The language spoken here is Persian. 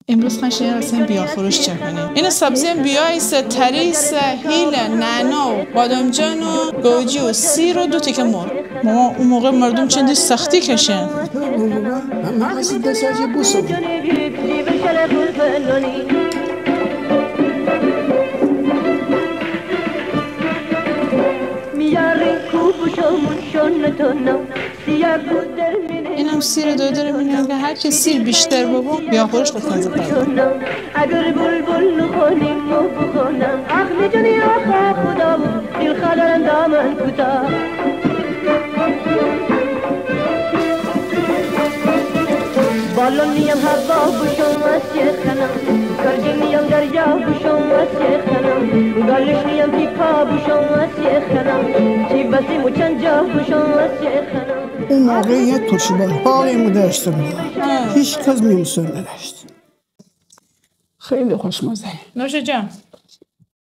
امروز خواهیم رسیم بیا فروش چکنیم. این سبزی هم بیایست، تریس، هیل، نعنا و بادامجان و گوجی و سیر و 2 تیکه مرغ. ماما اون موقع مردم چندی سختی کشن. اون موقع من قصد دستاجی بوسم. این هم سیر داده رو میگن که هرچی سیر بیشتر بابا بیا خورش بکنزه پرد. اگر بلبل نخونیم و بخونم عقل جنی آخا خدا دل خلال دامن کتا بالون نیم هوا بشم واسه خنم کرجی نیم دریا بشم واسه خنم گالش نیم پیپا بشم واسه خنم چی بسی مچنجا بشم واسه خنم اون موقع یه ترشیبان باقیمو داشتم هیچ کس میمسون نداشت. خیلی خوشمزه. نوشه جان.